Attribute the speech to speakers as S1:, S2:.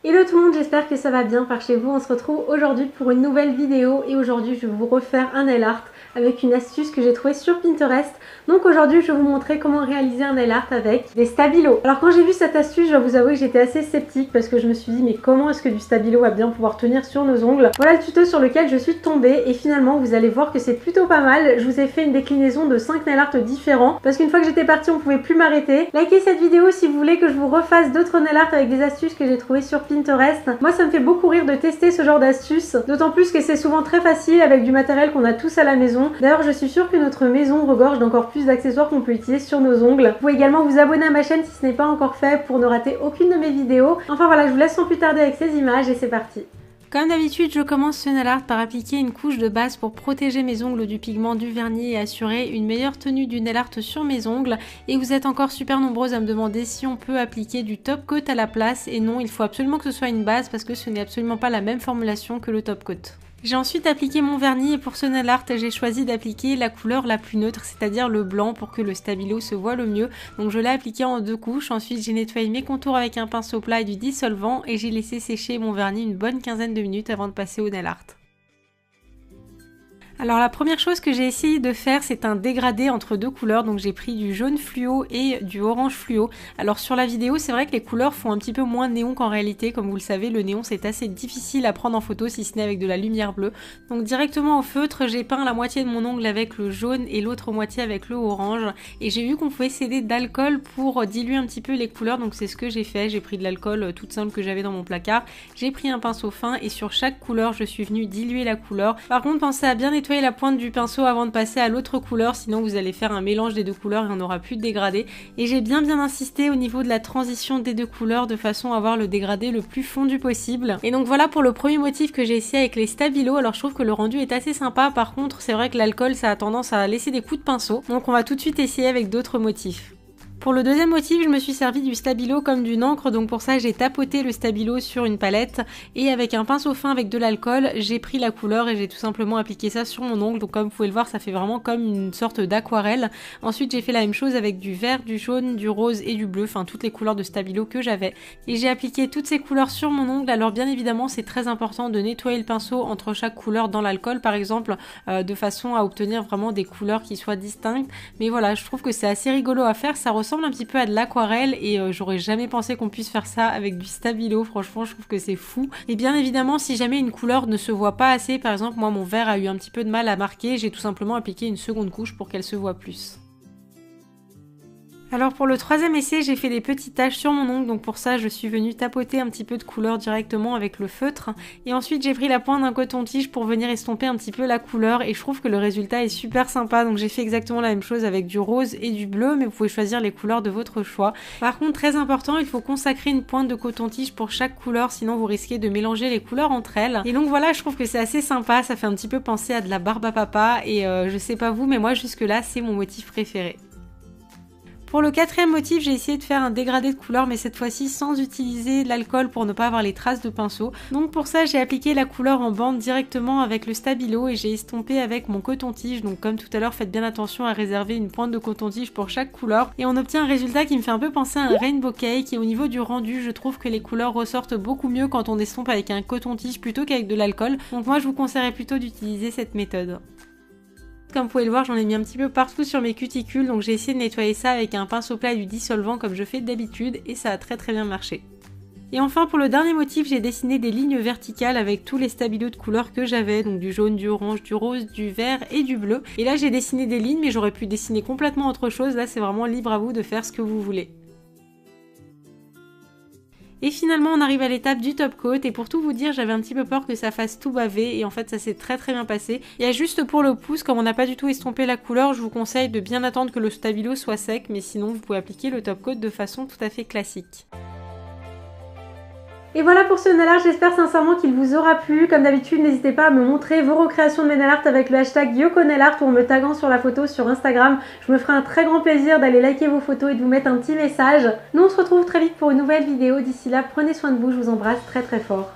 S1: Hello tout le monde, j'espère que ça va bien par chez vous. On se retrouve aujourd'hui pour une nouvelle vidéo et aujourd'hui je vais vous refaire un nail art avec une astuce que j'ai trouvée sur Pinterest. Donc aujourd'hui je vais vous montrer comment réaliser un nail art avec des stabilos. Alors quand j'ai vu cette astuce, je dois vous avouer que j'étais assez sceptique parce que je me suis dit mais comment est-ce que du stabilo va bien pouvoir tenir sur nos ongles. Voilà le tuto sur lequel je suis tombée et finalement vous allez voir que c'est plutôt pas mal. Je vous ai fait une déclinaison de 5 nail art différents parce qu'une fois que j'étais partie on pouvait plus m'arrêter. Likez cette vidéo si vous voulez que je vous refasse d'autres nail art avec des astuces que j'ai trouvées sur Pinterest. Moi ça me fait beaucoup rire de tester ce genre d'astuces, d'autant plus que c'est souvent très facile avec du matériel qu'on a tous à la maison. D'ailleurs je suis sûre que notre maison regorge d'encore plus d'accessoires qu'on peut utiliser sur nos ongles. Vous pouvez également vous abonner à ma chaîne si ce n'est pas encore fait pour ne rater aucune de mes vidéos. Enfin voilà, je vous laisse sans plus tarder avec ces images et c'est parti. Comme d'habitude, je commence ce nail art par appliquer une couche de base pour protéger mes ongles du pigment du vernis et assurer une meilleure tenue du nail art sur mes ongles. Et vous êtes encore super nombreuses à me demander si on peut appliquer du top coat à la place. Et non, il faut absolument que ce soit une base parce que ce n'est absolument pas la même formulation que le top coat. J'ai ensuite appliqué mon vernis et pour ce nail art, j'ai choisi d'appliquer la couleur la plus neutre, c'est-à-dire le blanc pour que le stabilo se voit le mieux. Donc je l'ai appliqué en 2 couches. Ensuite j'ai nettoyé mes contours avec un pinceau plat et du dissolvant et j'ai laissé sécher mon vernis une bonne quinzaine de minutes avant de passer au nail art. Alors la première chose que j'ai essayé de faire, c'est un dégradé entre 2 couleurs. Donc j'ai pris du jaune fluo et du orange fluo. Alors sur la vidéo, c'est vrai que les couleurs font un petit peu moins néon qu'en réalité. Comme vous le savez, le néon c'est assez difficile à prendre en photo si ce n'est avec de la lumière bleue. Donc directement au feutre, j'ai peint la moitié de mon ongle avec le jaune et l'autre moitié avec le orange. Et j'ai vu qu'on pouvait s'aider d'alcool pour diluer un petit peu les couleurs. Donc c'est ce que j'ai fait. J'ai pris de l'alcool toute simple que j'avais dans mon placard. J'ai pris un pinceau fin et sur chaque couleur, je suis venue diluer la couleur. Par contre, pensez à bien nettoyer la pointe du pinceau avant de passer à l'autre couleur, sinon vous allez faire un mélange des 2 couleurs et on n'aura plus de dégradé. Et j'ai bien insisté au niveau de la transition des 2 couleurs de façon à avoir le dégradé le plus fondu possible. Et donc voilà pour le premier motif que j'ai essayé avec les stabilos. Alors je trouve que le rendu est assez sympa, par contre c'est vrai que l'alcool ça a tendance à laisser des coups de pinceau, donc on va tout de suite essayer avec d'autres motifs. Pour le deuxième motif, je me suis servi du stabilo comme d'une encre, donc pour ça j'ai tapoté le stabilo sur une palette et avec un pinceau fin avec de l'alcool, j'ai pris la couleur et j'ai tout simplement appliqué ça sur mon ongle. Donc comme vous pouvez le voir, ça fait vraiment comme une sorte d'aquarelle. Ensuite j'ai fait la même chose avec du vert, du jaune, du rose et du bleu, enfin toutes les couleurs de stabilo que j'avais. Et j'ai appliqué toutes ces couleurs sur mon ongle. Alors bien évidemment c'est très important de nettoyer le pinceau entre chaque couleur dans l'alcool par exemple, de façon à obtenir vraiment des couleurs qui soient distinctes. Mais voilà, je trouve que c'est assez rigolo à faire, ça ressemble un petit peu à de l'aquarelle et j'aurais jamais pensé qu'on puisse faire ça avec du stabilo. Franchement je trouve que c'est fou. Et bien évidemment si jamais une couleur ne se voit pas assez, par exemple moi mon vert a eu un petit peu de mal à marquer, j'ai tout simplement appliqué une seconde couche pour qu'elle se voit plus. Alors pour le troisième essai, j'ai fait des petites taches sur mon ongle, donc pour ça je suis venue tapoter un petit peu de couleur directement avec le feutre. Et ensuite j'ai pris la pointe d'un coton-tige pour venir estomper un petit peu la couleur et je trouve que le résultat est super sympa. Donc j'ai fait exactement la même chose avec du rose et du bleu, mais vous pouvez choisir les couleurs de votre choix. Par contre très important, il faut consacrer une pointe de coton-tige pour chaque couleur, sinon vous risquez de mélanger les couleurs entre elles. Et donc voilà, je trouve que c'est assez sympa, ça fait un petit peu penser à de la barbe à papa et je sais pas vous, mais moi jusque là c'est mon motif préféré. Pour le quatrième motif, j'ai essayé de faire un dégradé de couleur, mais cette fois-ci sans utiliser l'alcool pour ne pas avoir les traces de pinceau. Donc pour ça, j'ai appliqué la couleur en bande directement avec le stabilo et j'ai estompé avec mon coton-tige. Donc comme tout à l'heure, faites bien attention à réserver une pointe de coton-tige pour chaque couleur. Et on obtient un résultat qui me fait un peu penser à un rainbow cake. Et au niveau du rendu, je trouve que les couleurs ressortent beaucoup mieux quand on estompe avec un coton-tige plutôt qu'avec de l'alcool. Donc moi, je vous conseillerais plutôt d'utiliser cette méthode. Comme vous pouvez le voir, j'en ai mis un petit peu partout sur mes cuticules, donc j'ai essayé de nettoyer ça avec un pinceau plat et du dissolvant comme je fais d'habitude et ça a très bien marché. Et enfin pour le dernier motif, j'ai dessiné des lignes verticales avec tous les stabilos de couleurs que j'avais, donc du jaune, du orange, du rose, du vert et du bleu. Et là j'ai dessiné des lignes mais j'aurais pu dessiner complètement autre chose, là c'est vraiment libre à vous de faire ce que vous voulez. Et finalement on arrive à l'étape du top coat et pour tout vous dire j'avais un petit peu peur que ça fasse tout baver et en fait ça s'est très bien passé. Il y a juste pour le pouce, comme on n'a pas du tout estompé la couleur, je vous conseille de bien attendre que le stabilo soit sec, mais sinon vous pouvez appliquer le top coat de façon tout à fait classique. Et voilà pour ce nail art, j'espère sincèrement qu'il vous aura plu. Comme d'habitude, n'hésitez pas à me montrer vos recréations de mes nail art avec le hashtag YokoNailArt ou en me taguant sur la photo sur Instagram. Je me ferai un très grand plaisir d'aller liker vos photos et de vous mettre un petit message. Nous on se retrouve très vite pour une nouvelle vidéo. D'ici là, prenez soin de vous, je vous embrasse très fort.